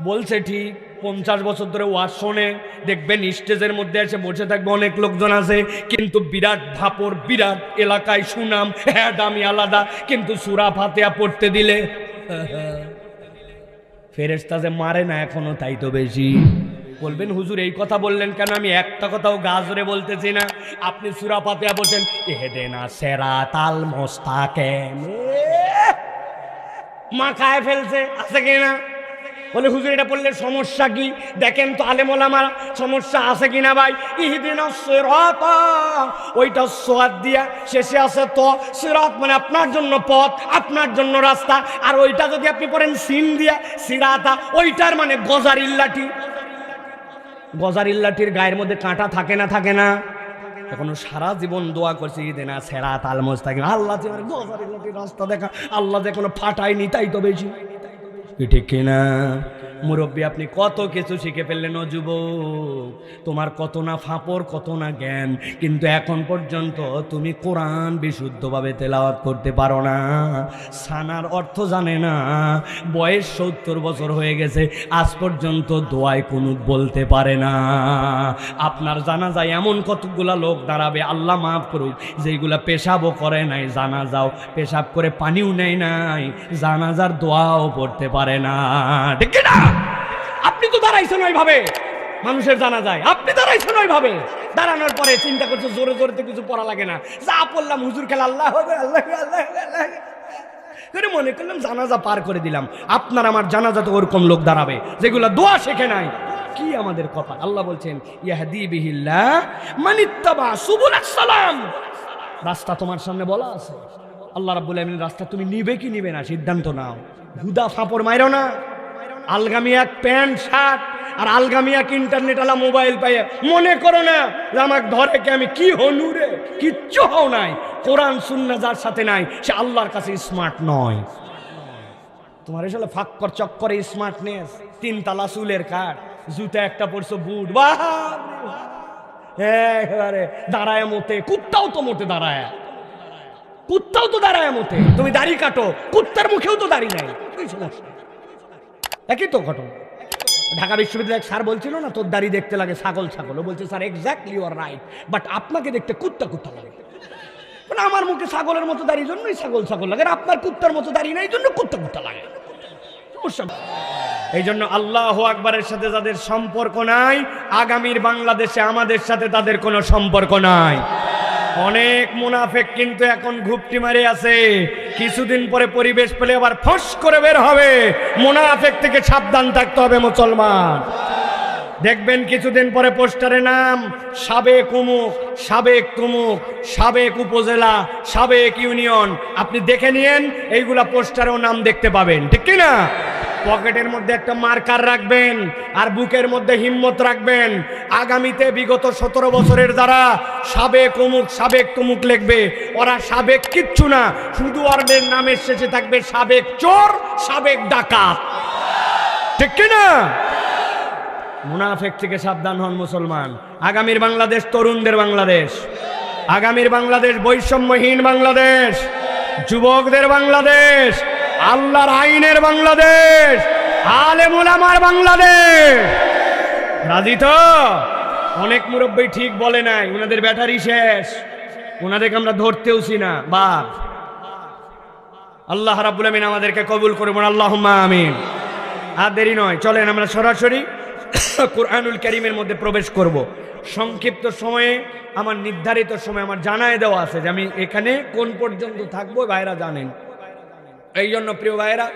বলছে ঠিক, 50 বছর ধরে ওয়াজ শোনে, দেখবেন স্টেজের মধ্যে এসে বসে থাকবে অনেক লোকজন আছে, কিন্তু বিরাট ভাপর, বিরাট এলাকায় সুনাম, হ্যাঁ দামি আলাদা, কিন্তু সূরা ফাতিহা পড়তে দিলে ফেরেশতা যে মারে না এখনো, তাই তো বেশি। বলবেন হুজুর এই কথা বললেন কেন? আমি একটা কথাও গাজরে বলতেছি না। আপনি সূরা ফাতিহা বলছেন ইহদিনা সিরাতাল মুস্তাকিম, মাখায় ফেলছে, আছে কিনা? বলে হুজুর এটা বললে সমস্যা কি? দেখেন তো আলেম ওলামা সমস্যা আছে কিনা ভাই। ইহদিনাস সিরাতা, ওইটা সোয়াদ দিয়া শেষে আছে তো, সিরাত মানে আপনার জন্য পথ, আপনার জন্য রাস্তা। আর ওইটা যদি আপনি পড়েন সিন দিয়া সিরাতা, ওইটার মানে গজারির লাঠি। গজারির লাঠির গায়ের মধ্যে কাঁটা থাকে না, থাকে না? এখনো সারা জীবন দোয়া করছি ইহদিনা সিরাতাল মুস্তাকিম, আল্লাহ যে আমার গজারির লাঠির রাস্তা দেখা, আল্লাহ যে কোনো ফাটায়নি, তাই তো বেশি। ঠিক কিনা? মুরব্বী আপনি কত কিছু শিখে ফেললেন ও যুবক, তোমার কত না ফাপড়, কত না জ্ঞান, কিন্তু এখন পর্যন্ত তুমি কোরআন বিশুদ্ধভাবে তেলাওয়াত করতে পারো না, সানার অর্থ জানে না, বয়স 70 বছর হয়ে গেছে, আজ পর্যন্ত দোয়ায় কুনুত বলতে পারে না। আপনার জানাজায় এমন কতগুলা লোক দাঁড়াবে, আল্লাহ মাফ করুক, যেগুলা পেশাবও করে নাই, জানাজাও পেশাব করে পানিও নেয় নাই, জানাজার দোয়াও পড়তে পারে না। ঠিক না? আপনি তো দাঁড়াইছেন ওইভাবে, মানুষের জানা যায়, আপনি দাঁড়াইছেন ওইভাবে, দাঁড়ানোর পরে চিন্তা করছে জোরে জোরে তো কিছু পড়া লাগে না, যা পড়লাম হুজুর খেলা আল্লাহ হবে, আল্লাহ আল্লাহ আল্লাহ করে মনে করলাম জানাজা পার করে দিলাম। আপনার আমার জানাজা তো ওরকম লোক দাঁড়াবে যেগুলো দোয়া শেখে নাই। কি আমাদের কপাল! আল্লাহ বলছেন ইয়াহদি বিহিল্লাহ মানিত্তাবা সুবুলাস সালাম, রাস্তা তোমার সামনে বলা আছে। আল্লাহ রাব্বুল আলামিন রাস্তা তুমি নিবে কি নিবে না সিদ্ধান্ত নাও। হুদা ফাপড় মাইরো না। আলগামি এক প্যান্ট শার্ট আর আলগামি এক ইন্টারনেট আলা মোবাইল পাইয়ে মনে করো না যে আমাকে ধরে কে আমি কি হনুরে, কিচ্ছু হও নাই। কোরআন সুন্নাহ যার সাথে নাই সে আল্লাহর কাছে স্মার্ট নয়। তোমার আসলে ফাক্কর চক্করে স্মার্টনেস, 3 তালা চুলের কাট, জুতা একটা পরছো বুট, বাহ একেবারে দাঁড়ায় মতে, কুত্তাও তো মোটে দাঁড়ায়, কুত্তাও তো দাঁড়ায় মতে। তুমি দাড়ি কাটো, কুত্তার মুখেও তো দাড়ি নাই, কি সমস্যা? একই তো ঘটনা। ঢাকা বিশ্ববিদ্যালয়ের স্যার বলছিল না তোর দাড়ি দেখতে লাগে ছাগল ছাগল, ও বলছে sir exactly you are right, but আপনাকে দেখতে কুত্তা কুত্তা লাগে। মানে আমার মুখে ছাগলের মতো দাড়ি জন্যই ছাগল ছাগল লাগে, আর আপনার কুত্তার মতো দাড়ি নাই জন্য কুত্তা কুত্তা লাগে। এই জন্য আল্লাহু আকবারের সাথে যাদের সম্পর্ক নাই, আগামীর বাংলাদেশে আমাদের সাথে তাদের কোনো সম্পর্ক নাই। অনেক মুনাফেক কিন্তু এখন ঘুপটি মারে আছে, কিছুদিন পরে পরিবেশ পেলে আবার ফস করে বের হবে। মুনাফেক থেকে সাবধান থাকতে হবে মুসলমান। দেখবেন কিছুদিন পরে পোস্টারে নাম সাবেক উমুক, সাবেক তুমুক, সাবেক উপজেলা, সাবেক ইউনিয়ন, আপনি দেখে নিয়েন, এইগুলা পোস্টারেও নাম দেখতে পাবেন। ঠিক কি না? পকেটের মধ্যে একটা মার্কার রাখবেন আর বুকের মধ্যে হিম্মত রাখবেন। আগামীতে বিগত 17 বছরের যারা সাবেক অমুক সাবেক তুমুক লিখবে, ওরা সাবেক কিচ্ছু না, শুধু ওদের নামের শেষে থাকবে সাবেক চোর, সাবেক ডাকাত। ঠিক কিনা? মুনাফেক থেকে সাবধান হন মুসলমান। আগামীর বাংলাদেশ তরুণদের বাংলাদেশ, আগামীর বাংলাদেশ বৈষম্যহীন বাংলাদেশ, যুবকদের বাংলাদেশ, আল্লাহর আইনের বাংলাদেশ, আলেম ওলামার বাংলাদেশ। রাজি তো? অনেক মুরব্বী ঠিক বলে নাই, ওনাদের ব্যাটারি শেষ, ওনাদেরকে আমরা ধরতেওছি না। বাপ আল্লাহ রাব্বুল আমিন আমাদেরকে কবুল করুন, আল্লাহুম্মা আমিন। আর দেরি নয়, চলেন আমরা সরাসরি কোরআনুল কারীমের মধ্যে প্রবেশ করব। সংক্ষিপ্ত সময়ে, আমার নির্ধারিত সময় আমার জানায় দেওয়া আছে যে আমি এখানে কোন পর্যন্ত থাকবো, ভাইরা জানেন। এই জন্য প্রিয় ভাইরা,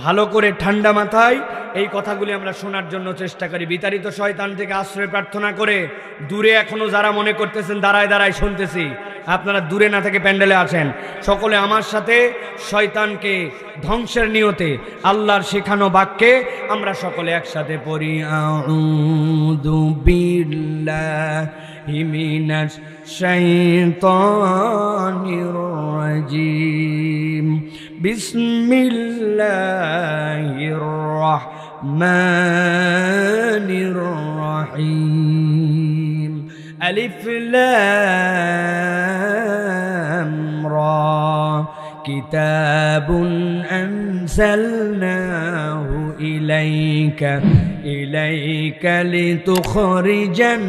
ভালো করে ঠান্ডা মাথায় এই কথাগুলি আমরা শোনার জন্য চেষ্টা করি। বিতাড়িত শয়তান থেকে আশ্রয় প্রার্থনা করে দূরে এখনো যারা মনে করতেছেন দাঁড়ায় দাঁড়ায় শুনতেছি, আপনারা দূরে না থেকে প্যান্ডেলে আসেন। সকলে আমার সাথে শয়তানকে ধ্বংসের নিয়তে আল্লাহর শেখানো বাক্যে আমরা সকলে একসাথে পড়ি। আউযু বিল্লাহি মিনাশ শাইতানির রাজিম। বিসমিল্লাহির রাহমানির রাহিম। আলিফ লাম রা কিতাবুন আনজালনাহু ইলাইকা লিতুখরিজান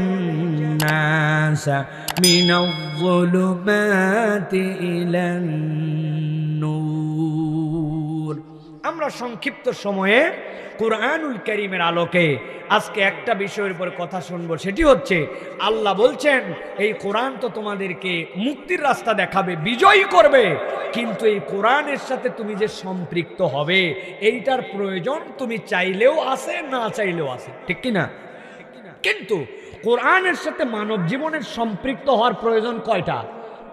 নাস মিনাজ-যুলুমাতি ইলান নূর। আমরা সংক্ষিপ্ত সময়ে কুরআনুল কারীমের আলোকে আজকে একটা বিষয়ের উপর কথা শুনবো, সেটি হচ্ছে আল্লাহ বলছেন এই কোরআন তো তোমাদেরকে মুক্তির রাস্তা দেখাবে, বিজয়ী করবে, কিন্তু এই কোরআনের সাথে তুমি যে সম্পৃক্ত হবে এইটার প্রয়োজন তুমি চাইলেও আছে, না চাইলেও আছে, ঠিক কি না? কিন্তু কোরআনের সাথে মানব জীবনের সম্পৃক্ত হওয়ার প্রয়োজন কয়টা?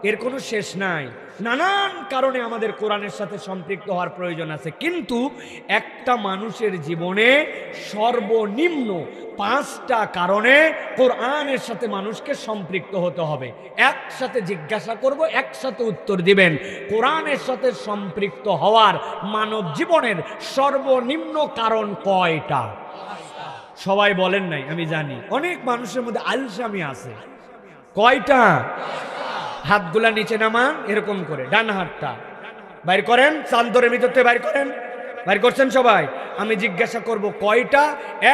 এর কোনো শেষ নাই। নানান কারণে আমাদের কোরআনের সাথে সম্পৃক্ত হওয়ার প্রয়োজন আছে, কিন্তু একটা মানুষের জীবনে সর্বনিম্ন 5টা কারণে কোরআনের সাথে মানুষকে সম্পৃক্ত হতে হবে। একসাথে জিজ্ঞাসা করব, একসাথে উত্তর দিবেন। কোরআনের সাথে সম্পৃক্ত হওয়ার মানব জীবনের সর্বনিম্ন কারণ কয়টা? সবাই বলেন নাই, আমি জানি অনেক মানুষের মধ্যে আলসামি আছে। কয়টা? হাতগুলা নিচে নামান, এরকম করে ডান হাতটা বাইর করেন, চান্দরের ভিতরতে বাইর করেন। বাইর করছেন সবাই? আমি জিজ্ঞাসা করব কয়টা,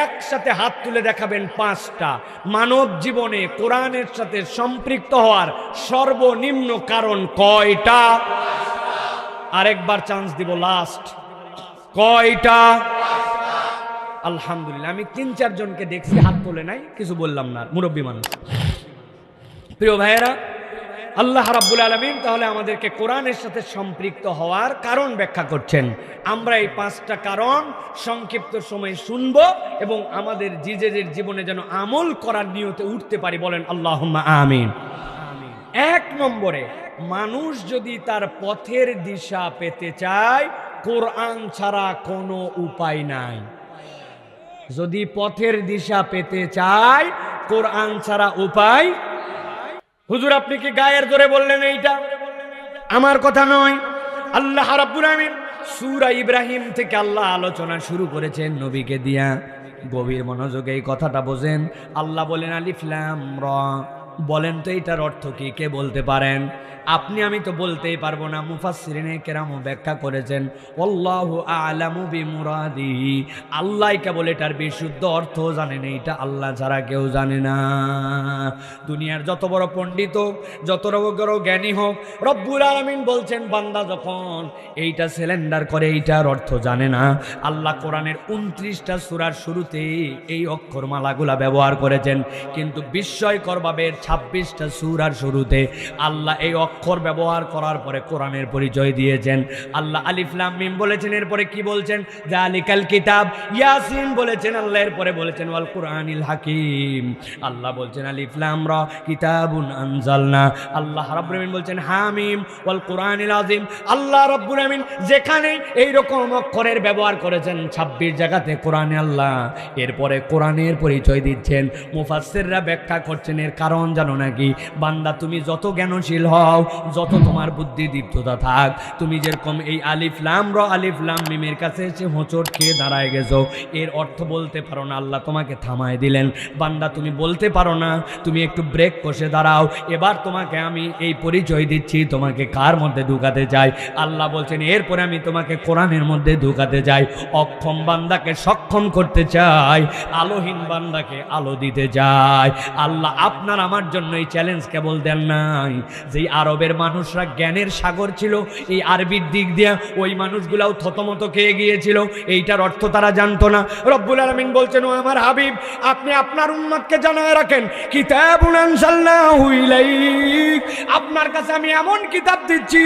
একসাথে হাত তুলে দেখাবেন 5টা। মানব জীবনে কোরআনের সাথে সম্পৃক্ত হওয়ার সর্বনিম্ন কারণ কয়টা? আরেকবার চান্স দিব, লাস্ট। কয়টা? আলহামদুলিল্লাহ, আমি 3-4 জনকে দেখছি হাত তোলে নাই, কিছু বললাম না, মুরব্বী মানুষ। প্রিয় ভাইয়েরা, আল্লাহ রাব্বুল আলামিন তাহলে আমাদেরকে কোরআনের সাথে সম্পৃক্ত হওয়ার কারণ ব্যাখ্যা করছেন। আমরা এই 5টা কারণ সংক্ষিপ্ত সময়ে শুনব এবং আমাদের নিজেদের জীবনে যেন আমল করার নিয়তে উঠতে পারি। বলেন আল্লাহুম্মা আমিন। 1 নম্বরে, মানুষ যদি তার পথের দিশা পেতে চায় কোরআন ছাড়া কোনো উপায় নাই। যদি পথের দিশা পেতে চায় কোরআন ছাড়া উপায়। হুজুর আপনি কি গায়ের জোরে বললেন? এইটা আমার কথা নয়, আল্লাহ রাব্বুল আমিন সূরা ইব্রাহিম থেকে আল্লাহ আলোচনা শুরু করেছেন নবীকে দিয়া। গভীর মনোযোগে এই কথাটা বোঝেন। আল্লাহ বলেন আলিফ লাম রা। বলেন তো এটার অর্থ কি? কে বলতে পারেন? আপনি, আমি তো বলতেই পারবো না। মুফাসসিরিনে কেরাম ব্যাখ্যা করেছেন আল্লাহু আ'লামু বিমুরাদিহি, আল্লাহ কেবল এটার বিশুদ্ধ অর্থ জানেন, এইটা আল্লাহ ছাড়া কেউ জানে না। দুনিয়ার যত বড় পণ্ডিত হোক, যত বড় জ্ঞানী হোক, রব্বুল আলামিন বলছেন বান্দা যখন এইটা সিলিন্ডার করে এইটার অর্থ জানে না। আল্লাহ কোরআনের 29টা সূরার শুরুতে এই অক্ষরমালাগুলা ব্যবহার করেছেন, কিন্তু বিস্ময়করভাবে 26টা সূরার শুরুতে আল্লাহ এই অক্ষর ব্যবহার করার পরে কোরআনের পরিচয় দিয়েছেন। আল্লাহ আলিফ লাম মিম বলেছেন, এরপরে কি বলছেন? যালিকাল কিতাব, ইয়াসিন বলেছেন আল্লাহ, এরপরে বলেছেন ওয়াল কুরআনিল হাকিম। আল্লাহ বলছেন আলিফ লাম রা কিতাবুন আনজালনা। আল্লাহ রাব্বুল আমিন বলছেন হামিম ওয়াল কুরআনিল আযীম। আল্লাহ রাব্বুল আমিন যেখানে এই রকম অক্ষরের ব্যবহার করেছেন 26 জায়গাতে কোরআনে আল্লাহ এরপরে কোরআনের পরিচয় দিচ্ছেন। মুফাসসিররা ব্যাখ্যা করছেন এর কারণ জানো নাকি? বান্দা তুমি যত জ্ঞানশীল হও, যত তোমার বুদ্ধি দীপ্ততা থাক, তুমি যেরকম এই আলিফ লাম র আলিফ লাম মিমের কাছে এসে হোঁচট খেয়ে দাঁড়ায় গেছো, এর অর্থ বলতে পারো না, আল্লাহ তোমাকে থামায় দিলেন। বান্দা তুমি বলতে পারো না, তুমি একটু ব্রেক কষে দাঁড়াও, এবার তোমাকে আমি এই পরিচয় দিচ্ছি, তোমাকে কার মধ্যে ঢুকাতে চাই? আল্লাহ বলছেন এরপরে আমি তোমাকে কোরআনের মধ্যে ঢুকাতে চাই। অক্ষম বান্দাকে সক্ষম করতে চাই, আলোহীন বান্দাকে আলো দিতে চাই। আল্লাহ আপনার আমার জন্য এই চ্যালেঞ্জ কেবল দেন নাই, যেই আরবের মানুষরা জ্ঞানের সাগর ছিল, এই আরবির দিক দিয়ে ওই মানুষগুলাও থতমত খেয়ে গিয়েছিল, এইটার অর্থ তারা জানতো না। রব্বুল আলামিন বলছেন ও আমার হাবিব, আপনি আপনার উম্মতকে জানায় রাখেন কিতাবুন আনজালনাহু ইলাইক, আপনার কাছে আমি এমন কিতাব দিচ্ছি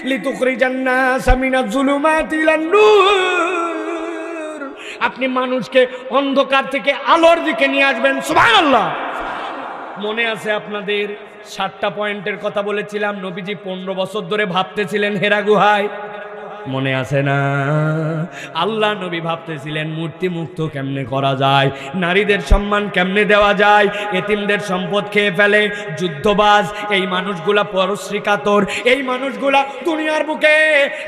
লিতুখরিজান নাস মিনাজ যুলুমাতি ইলান নূর, আপনি মানুষকে অন্ধকার থেকে আলোর দিকে নিয়ে আসবেন। সুবহানাল্লাহ। মনে আছে আপনাদের 7টা পয়েন্টের কথা বলেছিলাম, নবীজি 15 বছর ধরে ভাবতেছিলেন হেরা গুহায়, মনে আছে না? আল্লাহ নবী ভাবতেছিলেন মূর্তি মুক্ত কেমনে করা যায়, নারীদের সম্মান কেমনে দেওয়া যায়, এতিমদের সম্পদ খেয়ে ফেলে, যুদ্ধবাজ এই মানুষগুলা পরশ্রী কাতর, এই মানুষগুলা দুনিয়ার বুকে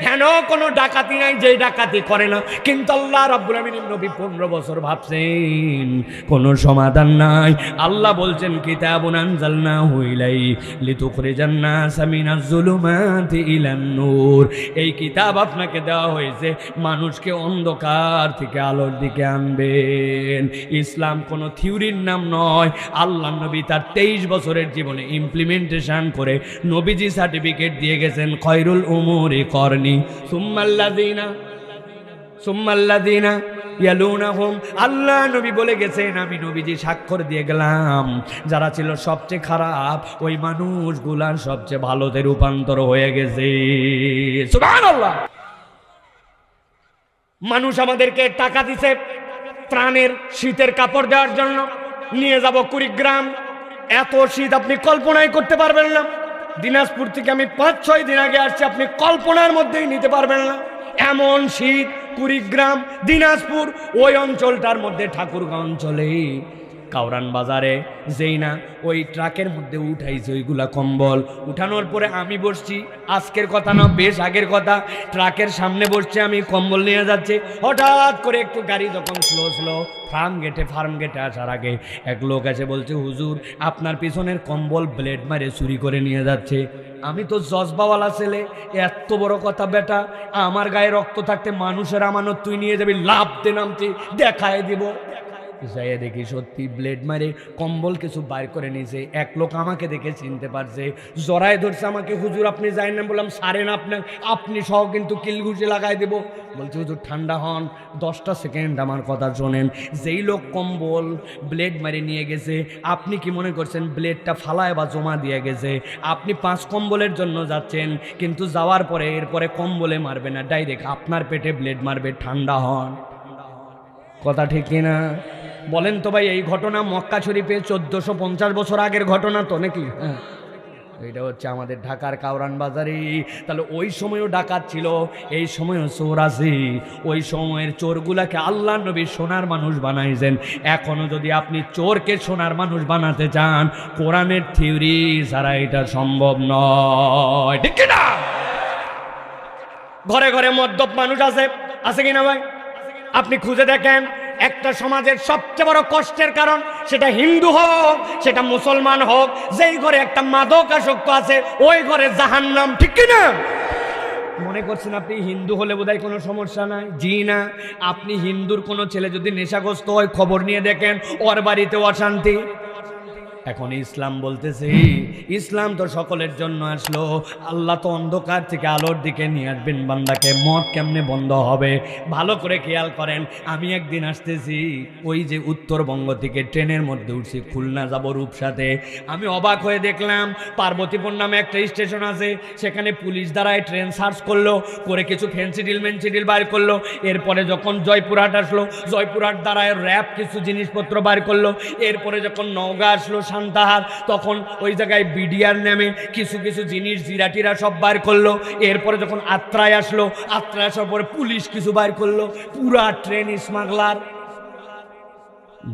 হেন কোনো ডাকাতি নাই যে ডাকাতি করে না। কিন্তু আল্লাহ রাব্বুল আমিনের নবী 15 বছর ভাবছেন, কোনো সমাধান নাই। আল্লাহ বলছেন কিতাবুন আনজালনাহু ইলাইক লিতুখরিজান নাস মিনাজ যুলুমাতি ইলান নূর, এই কিতাব আপনাকে দেওয়া হয়েছে মানুষকে অন্ধকার থেকে আলোর দিকে আনবেন। ইসলাম কোনো থিওরির নাম নয়। আল্লাহ নবী তার 23 বছরের জীবনে ইমপ্লিমেন্টেশন করে নবীজি সার্টিফিকেট দিয়ে গেছেন, খয়রুল উমুরি করনি সুম্মাল্লাযিনা ইয়ালুনাহুম। আল্লাহ নবী বলে গেছেন, আমি নবীজি স্বাক্ষর দিয়ে গেলাম, যারা ছিল সবচেয়ে খারাপ ওই মানুষগুলার সবচেয়ে ভালোতে রূপান্তর হয়ে গেছে। সুবহানাল্লাহ। মানুষ আমাদেরকে টাকা দিছে ত্রাণের শীতের কাপড় দেওয়ার জন্য, নিয়ে যাব কুড়িগ্রাম। এত শীত আপনি কল্পনাই করতে পারবেন না। দিনাজপুর থেকে আমি 5-6 দিন আগে আসছি, আপনি কল্পনার মধ্যেই নিতে পারবেন না এমন শীত। কুড়িগ্রাম, দিনাজপুর ওই অঞ্চলটার মধ্যে, ঠাকুরগাঁও অঞ্চলে কাউরান বাজারে যেই না ওই ট্রাকের মধ্যে উঠাইছে ওইগুলা কম্বল, উঠানোর পরে আমি বসছি, আজকের কথা না বেশ আগের কথা, ট্রাকের সামনে বসছে, আমি কম্বল নিয়ে যাচ্ছে, হঠাৎ করে একটু গাড়ি যখন স্লো ফার্ম গেটে আসার আগে এক লোক এসে বলছে, হুজুর আপনার পিছনের কম্বল ব্লেড মারে চুরি করে নিয়ে যাচ্ছে। আমি তো জজবাওয়ালা ছেলে, এত বড় কথা বেটা, আমার গায়ে রক্ত থাকতে মানুষের আমানত তুই নিয়ে যাবি, লাভ দে নামতি দেখায় দিব। যাইয়া দেখি সত্যি ব্লেড মারে কম্বল কিছু বাইর করে নিয়েছে। এক লোক আমাকে দেখে চিনতে পারছে, জড়ায় ধরছে আমাকে, হুজুর আপনি যাই না। বললাম সারেন আপনি সহ কিন্তু কিলঘুষি লাগাই দেব। বলছে হুজুর ঠান্ডা হন, 10টা সেকেন্ড আমার কথা শোনেন। যেই লোক কম্বল ব্লেড মারে নিয়ে গেছে, আপনি কি মনে করছেন ব্লেডটা ফালায় বা জমা দিয়ে গেছে? আপনি 5 কম্বলের জন্য যাচ্ছেন, কিন্তু যাওয়ার পরে এরপরে কম্বলে মারবে না, ডাইরেক্ট আপনার পেটে ব্লেড মারবে। ঠান্ডা হন। কথা ঠিক কিনা বলেন তো ভাই? এই ঘটনা মক্কা শরীফে 1450 বছর আগের ঘটনা তো নাকি? হ্যাঁ, এটা হচ্ছে আমাদের ঢাকার কাউরান বাজারে। তাহলে ওই সময়ও ডাকাত ছিল, এই সময়ও চোর আছে। ওই সময়ের চোরগুলাকে আল্লাহ নবী সোনার মানুষ বানাইছেন। এখনো যদি আপনি চোরকে সোনার মানুষ বানাতে চান, কোরআনের থিওরি ছাড়া এটা সম্ভব নয়, ঠিক কিনা? ঘরে ঘরে মদ্যপ মানুষ আছে কিনা ভাই? আপনি খুঁজে দেখেন, একটা সমাজের সবচেয়ে বড় কষ্টের কারণ, সেটা হিন্দু হোক সেটা মুসলমান হোক, যেই ঘরে একটা মাদকাসক্ত আছে ওই ঘরে জাহান্নাম, ঠিক কিনা? মনে করছেন আপনি হিন্দু হলে বোধহয় কোনো সমস্যা নাই? জি না। আপনি হিন্দুর কোনো ছেলে যদি নেশাগ্রস্ত হয়, খবর নিয়ে দেখেন ওর বাড়িতেও অশান্তি। এখন ইসলাম বলতেছে, ইসলাম তো সকলের জন্য আসলো, আল্লাহ তো অন্ধকার থেকে আলোর দিকে নিয়ে আসবেন বান্দাকে। মদ কেমনে বন্ধ হবে? ভালো করে খেয়াল করেন। আমি একদিন আসতেছি, ওই যে উত্তরবঙ্গ থেকে ট্রেনের মধ্যে উঠছি, খুলনা যাব রূপসাতে। আমি অবাক হয়ে দেখলাম, পার্বতীপুর নামে একটা স্টেশন আছে, সেখানে পুলিশ দ্বারায় ট্রেন সার্চ করলো, করে কিছু ফেন্সিডিল বাইর করলো। এরপরে যখন জয়পুরহাট আসলো, জয়পুরহাট দ্বারায় র্যাব কিছু জিনিসপত্র বাইর করলো। এরপরে যখন নওগাঁ আসলো, সান্তাহার, তখন ওই জায়গায় বিডিআর নামে কিছু জিনিস জিরাটিরা সব বাইর করলো। এরপরে যখন আত্রায় আসলো, আত্রায় আসার পরে পুলিশ কিছু বাইর করলো। পুরা ট্রেন স্মাগলার।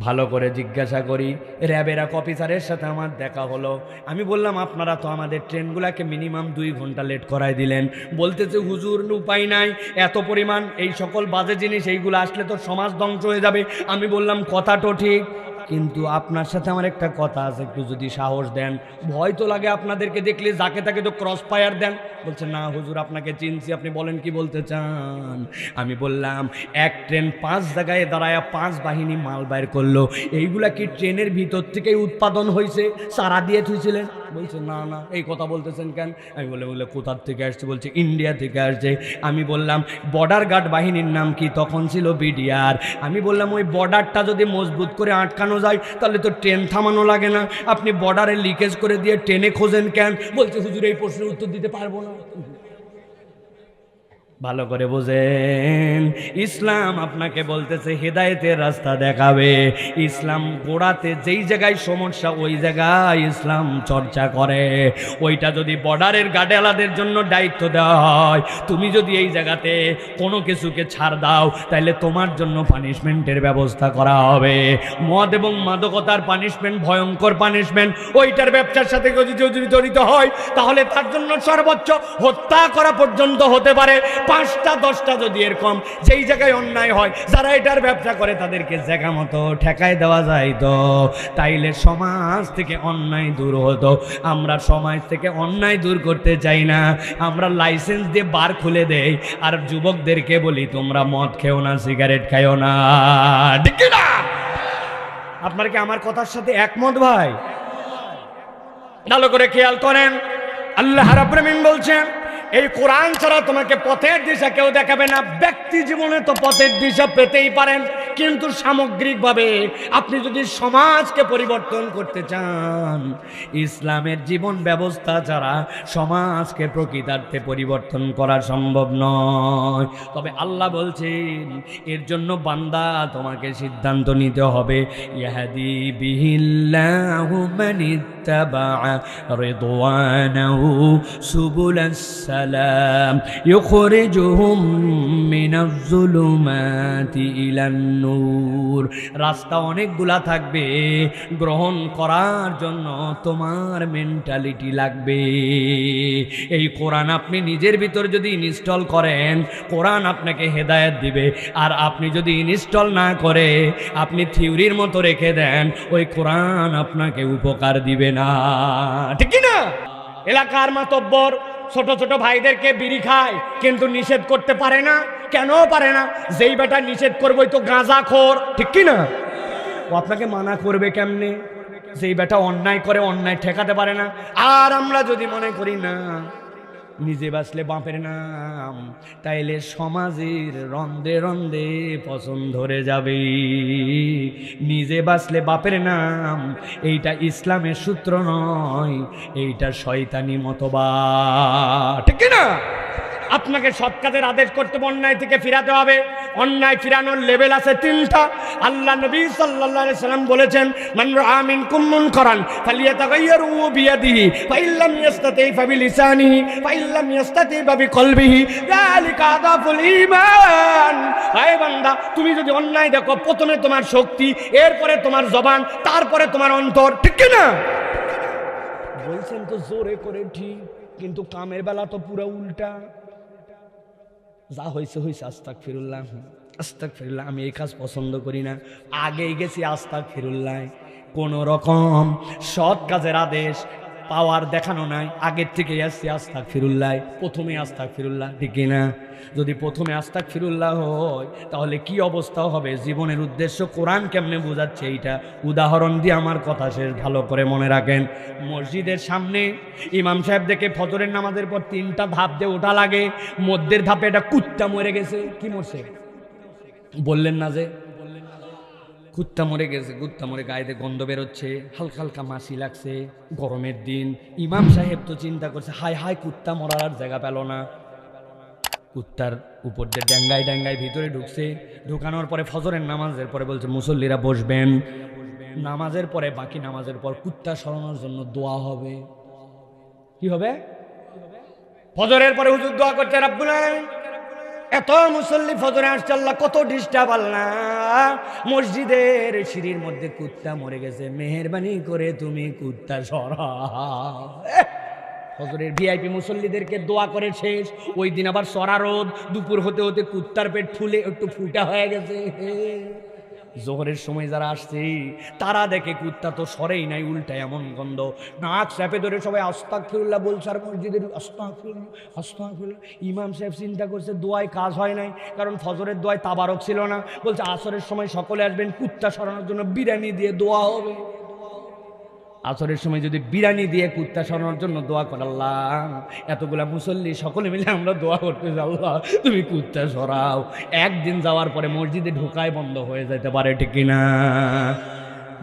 ভালো করে জিজ্ঞাসা করি, র্যাবের এক অফিসারের সাথে আমার দেখা হলো। আমি বললাম, আপনারা তো আমাদের ট্রেনগুলোকে মিনিমাম 2 ঘন্টা লেট করায় দিলেন। বলতেছে, হুজুর উপায় নাই, এত পরিমাণ এই সকল বাজে জিনিস, এইগুলো আসলে তো সমাজ ধ্বংস হয়ে যাবে। আমি বললাম, কথা তো ঠিক, কিন্তু আপনার সাথে আমার একটা কথা আছে, একটু যদি সাহস দেন। ভয় তো লাগে আপনাদেরকে দেখলে, যাকে তাকে তো ক্রস ফায়ার দেন। বলছে, না হুজুর আপনাকে চিনছি, আপনি বলেন কি বলতে চান। আমি বললাম, এক ট্রেন 5 জায়গায় দাঁড়ায় 5 বাহিনী মাল বাইর করলো, এইগুলা কি ট্রেনের ভিতর থেকেই উৎপাদন হয়েছে, সারা দিয়ে থুইছিলেন? বলছে, না এই কথা বলতেছেন কেন? আমি বলে কোথার থেকে আসছে? বলছে, ইন্ডিয়া থেকে আসছে। আমি বললাম, বর্ডার গার্ড বাহিনীর নাম কি? তখন ছিল বিডিআর। আমি বললাম, ওই বর্ডারটা যদি মজবুত করে আটকানো যায়, তাহলে তো ট্রেন থামানো লাগে না, আপনি বর্ডারে লিকেজ করে দিয়ে ট্রেনে খোঁজেন কেন? বলছে, হুজুর এই প্রশ্নের উত্তর দিতে পারবো না। ভালো করে বোঝেন, ইসলাম আপনাকে বলতেছে হেদায়েতের রাস্তা দেখাবে। ইসলাম গোড়াতে যেই জায়গায় সমস্যা, ওই জায়গায় ইসলাম চর্চা করে। ওইটা যদি বর্ডারের গার্ডওয়ালাদের জন্য দায়িত্ব দেওয়া হয়, তুমি যদি এই জায়গাতে কোনো কিছুকে ছাড় দাও, তাহলে তোমার জন্য পানিশমেন্টের ব্যবস্থা করা হবে। মদ এবং মাদকতার পানিশমেন্ট ভয়ঙ্কর পানিশমেন্ট। ওইটার ব্যবসার সাথে যদি জড়িত হয়, তাহলে তার জন্য সর্বোচ্চ হত্যা করা পর্যন্ত হতে পারে। 5টা 10টা যদি এরকম যেই জায়গায় অন্যায় হয়, যারা এটার ব্যবসা করে তাদেরকে জায়গা মতো ঠেকায় দেওয়া যায় তো, তাইলে সমাজ থেকে অন্যায় দূর হতো। আমরা সমাজ থেকে অন্যায় দূর করতে চাই না, আমরা লাইসেন্স দিয়ে বার খুলে দেই আর যুবকদেরকে বলি তোমরা মদ খেও না, সিগারেট খাও না, ঠিক না? আপনার কি আমার কথার সাথে একমত ভাই? ভালো করে খেয়াল করেন, আল্লাহ রাব্বুল আমিন বলছেন এই কোরআন ছাড়া তোমাকে পথের দিশা কেউ দেখাবে না। ব্যক্তি জীবনে তো পথের দিশা পেতেই পারেন, কিন্তু সামগ্রিকভাবে আপনি যদি সমাজকে পরিবর্তন করতে চান, ইসলামের জীবন ব্যবস্থা ছাড়া সমাজকে প্রকৃতার্থে পরিবর্তন করা সম্ভব নয়। তবে আল্লাহ বলছেন এর জন্য বান্দা তোমাকে সিদ্ধান্ত নিতে হবে। ইয়াহদি বিহিল্লাহু মান ইত্তাবা রিদওয়ানাহু সুবুলাস সালাম ইখরিজুহুম মিনাজ যুলুমাতি ইলান নূর। রাস্তা অনেকগুলা থাকবে, গ্রহণ করার জন্য তোমার মেন্টালিটি লাগবে। এই কোরআন আপনি নিজের ভিতর যদি ইনস্টল করেন, কোরআন আপনাকে হেদায়েত দিবে। আর আপনি যদি ইনস্টল না করে আপনি থিওরির মতো রেখে দেন, ওই কোরআন আপনাকে উপকার দিবে না, ঠিক না? এলাকার মাতব্বর ছোট ছোট ভাইদেরকে বিড়ি খায়, কিন্তু নিষেধ করতে পারে না। কেন পারে না? যেই বেটা নিষেধ করবই তো গাঁজাখোর, ঠিক কি না? ও আপনাকে মানা করবে কেমনে? যেই বেটা অন্যায় করে, অন্যায় ঠেকাতে পারে না। আর আমরা যদি মনে করি না নিজে বাঁচলে বাপের নাম, তাইলে সমাজের রন্ধে রন্ধে পছন্দ ধরে যাবে। নিজে বাঁচলে বাপের নাম, এইটা ইসলামের সূত্র নয়, এইটা শয়তানি মতবাদ, ঠিক না? আপনাকে সৎ কাজের আদেশ করতে, অন্যায় থেকে ফিরাতে হবে। অন্যায় ফিরানোর লেভেল আছে 3টা। আল্লাহ নবী সাল্লাল্লাহু আলাইহি সাল্লাম বলেছেন, মান রাআ মিনকুম মুনকারান ফালিয়াতাগায়্যারু বিয়াদিহি ফাইল্লাম ইস্তাতি ফাবিলিসানিহি ফাইল্লাম ইস্তাতি বিকলবিহি যালিকা আযাফুল ঈমান। আয় বান্দা, তুমি যদি অন্যায় দেখো, প্রথমে তোমার শক্তি, এরপরে তোমার জবান, তারপরে তোমার অন্তর, ঠিক কি না? বলছেন তো জোরে করে ঠিক, কিন্তু কামের বেলা তো পুরো উল্টা। যা হয়েছে হয়েছে, আস্তাগফিরুল্লাহ আস্তাগফিরুল্লাহ, আমি এই কাজ পছন্দ করি না, আগেই গেছি আস্তাগফিরুল্লাহ। কোন রকম সৎ কাজের আদেশ পাওয়ার দেখানো নাই, আগের থেকেই আসছি আস্তাগফিরুল্লাহ, প্রথমে আস্তাগফিরুল্লাহ, ঠিক না? যদি প্রথমে আস্তাগফিরুল্লাহ হয়, তাহলে কি অবস্থা হবে? জীবনের উদ্দেশ্য কোরআন কেমনে বোঝাচ্ছে এইটা উদাহরণ দিয়ে আমার কথা শেষ, ভালো করে মনে রাখেন। মসজিদের সামনে ইমাম সাহেব দেখে ফজরের নামাজের পর 3টা ধাপ দিয়ে ওঠা লাগে, মধ্যের ধাপে এটা কুত্তা মরে গেছে। কি মরছে বললেন না? যে কুত্তা মরে গেছে, কুত্তা মরে গায়েতে গন্ধ বেরোচ্ছে, হালকা হালকা মাছি লাগছে, গরমের দিন। ইমাম সাহেব তো চিন্তা করছে, হায় হায় কুত্তা মরার আর জায়গা পেল না। কুত্তার উপর দিয়ে ড্যাঙ্গায় ড্যাঙ্গায় ভিতরে ঢুকছে। ঢুকানোর পরে ফজরের নামাজের পরে বলছে মুসল্লিরা বসবেন, নামাজের পরে বাকি নামাজের পর কুত্তা সরানোর জন্য দোয়া হবে। কি হবে? ফজরের পরে হুজুর দোয়া করতে, রাব্বুল আলামিন এত মুসল্লি ফজরে আসছে, আল্লাহ কত ডিস্টার্ব, আল্লাহ মসজিদের সিঁড়ির মধ্যে কুত্তা মরে গেছে, মেহেরবানি করে তুমি কুত্তা সরাও। ফজরের ভিআইপি মুসল্লিদেরকে দোয়া করে শেষ। ওই দিন আবার সরা রোদ, দুপুর হতে হতে কুত্তার পেট ফুলে একটু ফুটা হয়ে গেছে। জোহরের সময় যারা আসছে তারা দেখে কুত্তা তো সরেই নাই, উল্টায় এমন গন্ধ, নাক চাপে ধরে সবাই আস্তাগফিরুল্লাহ বলছে। আর মসজিদের আস্তাগফিরুল্লাহ আস্তাগফিরুল্লাহ। ইমাম সাহেব চিন্তা করছে দোয়ায় কাজ হয় নাই, কারণ ফজরের দোয়ায় তাবারক ছিল না। বলছে আসরের সময় সকলে আসবেন, কুত্তা সরানোর জন্য বিরিয়ানি দিয়ে দোয়া হবে। আসরের সময় যদি বিরিয়ানি দিয়ে কুত্তা সরানোর জন্য দোয়া করে, আল্লাহ এতগুলা মুসল্লি সকলে মিলে আমরা দোয়া করতে যাই, আল্লাহ তুমি কুত্তা সরাও। একদিন যাওয়ার পরে মসজিদে ঢোকায় বন্ধ হয়ে যেতে পারে, ঠিক কিনা?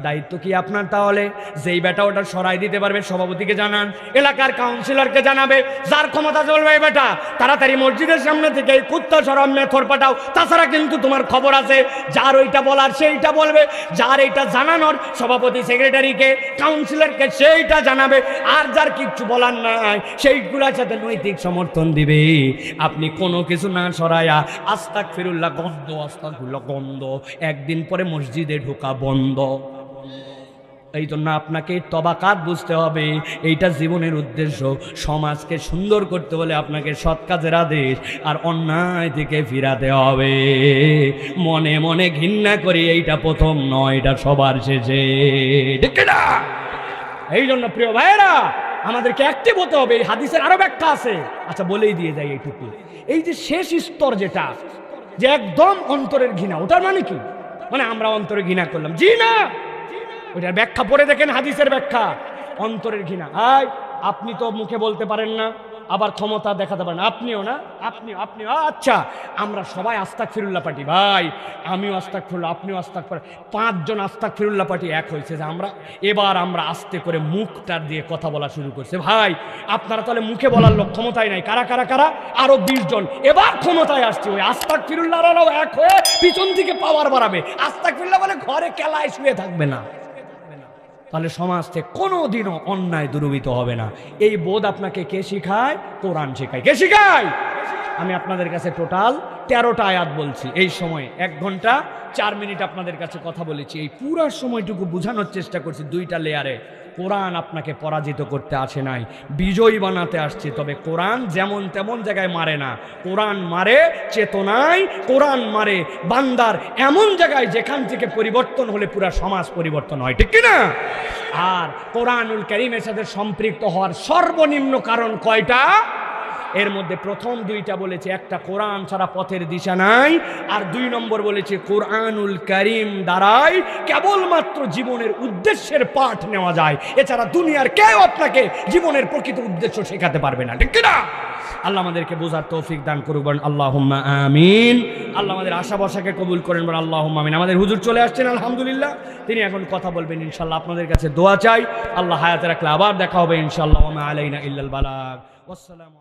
দায়িত্ব কি আপনার? তাহলে যেই বেটা ওটা সরাই দিতে পারবে সভাপতিকে জানান, এলাকার কাউন্সিলরকে জানাবে, যার ক্ষমতা চলবে এই বেটা তাড়াতাড়ি মসজিদের সামনে থেকে এই কুত্তা সরাম মেথর পাঠাও। তাছাড়া কিন্তু তোমার খবর আছে, যার ওইটা বলার সেইটা বলবে, যার এইটা জানানোর সভাপতি সেক্রেটারিকে কাউন্সিলরকে সেইটা জানাবে, আর যার কিচ্ছু বলার নাই সেইগুলোর সাথে নৈতিক সমর্থন দিবে। আপনি কোনো কিছু না সরায়া আস্তাগফিরুল্লাহ গন্ধ, আস্তাগফিরুল্লাহ গন্ধ, একদিন পরে মসজিদে ঢোকা বন্ধ। এই জন্য আপনাকে তবাকাত বুঝতে হবে, এইটা জীবনের উদ্দেশ্য। সমাজকে সুন্দর করতে হলে আপনাকে সৎ কাজের আদেশ আর অন্যায় থেকে ফিরাতে হবে। মনে মনে ঘৃণা করি, এইটা প্রথম নয়, এটা সবার শেষে, ঠিক না? এই জন্য প্রিয় ভাইয়েরা, আমাদেরকে অ্যাক্টিভ হতে হবে। এই হাদিসের আরো ব্যাখ্যা আছে, আচ্ছা বলেই দিয়ে যাই এইটুকু। এই যে শেষ স্তর যেটা, যে একদম অন্তরের ঘৃণা, ওটার মানে কি? মানে আমরা অন্তরে ঘৃণা করলাম, জি না, ওইটার ব্যাখ্যা পড়ে দেখেন, হাদিসের ব্যাখ্যা। অন্তরের ঘৃণা, আপনি তো মুখে বলতে পারেন না, আবার ক্ষমতা দেখাতে পারেন, আপনিও না, আপনিও আচ্ছা, আমরা সবাই আস্তাগফিরুল্লাহ পাঠি ভাই, আমিও আস্তাগফিরুল্লাহ, আপনিও আস্তাগফিরুল্লাহ, 5 জন আস্তাগফিরুল্লাহ পাঠি এক হয়েছে যে আমরা আস্তে করে মুখটা দিয়ে কথা বলা শুরু করছে। ভাই আপনারা তাহলে মুখে বলার লোক, ক্ষমতায় নাই, কারা কারা কারা? আরো 20 জন এবার ক্ষমতায় আসছে, ওই আস্তাগফিরুল্লাহরাও এক হয়ে পিছন থেকে পাওয়ার বাড়াবে। আস্তাগফিরুল্লাহ বলে ঘরে কেলায় শুয়ে থাকবে না, তাহলে সমাজ থেকে কোনোদিনও অন্যায় দূরীভূত হবে না। এই বোধ আপনাকে কে শিখায়? কোরআন শেখায়। কে শিখায়? আমি আপনাদের কাছে টোটাল 13টা আয়াত বলছি। এই সময় 1 ঘন্টা 4 মিনিট আপনাদের কাছে কথা বলেছি। এই পুরো সময়টুকু বোঝানোর চেষ্টা করছি 2টা লেয়ারে। কোরআন আপনাকে পরাজিত করতে আসে নাই, বিজয়ী বানাতে আসছে। তবে কোরআন যেমন তেমন জায়গায় মারে না, কোরআন মারে চেতনায়, কোরআন মারে বান্দার এমন জায়গায় যেখান থেকে পরিবর্তন হলে পুরো সমাজ পরিবর্তন হয়, ঠিক কিনা? আর কোরআনুল কারীমের সাথে সম্পৃক্ত হওয়ার সর্বনিম্ন কারণ কয়টা? এর মধ্যে প্রথম 2টা বলেছে, একটা কোরআন ছাড়া পথের দিশা নাই, আর 2 নম্বর বলেছে কোরআনুল কারীম দ্বারাই কেবলমাত্র জীবনের উদ্দেশ্যের পাঠ নেওয়া যায়, এছাড়া দুনিয়ার কেউ আপনাকে জীবনের প্রকৃত উদ্দেশ্য শেখাতে পারবে না, ঠিক কিনা? আল্লাহ আমাদেরকে বোঝার তৌফিক দান করুক, বলেন আল্লাহুম্মা আমিন। আল্লাহ আমাদের আশা ভরসাকে কবুল করেন, বলেন আল্লাহুম্মা আমিন। আমাদের হুজুর চলে আসছেন আলহামদুলিল্লাহ, তিনি এখন কথা বলবেন ইনশাআল্লাহ। আপনাদের কাছে দোয়া চাই, আল্লাহ হায়াতে রাখলে আবার দেখা হবে ইনশাআল্লাহ। ওয়া মা আলাইনা ইল্লাল বালাগ। ওয়াসসালামু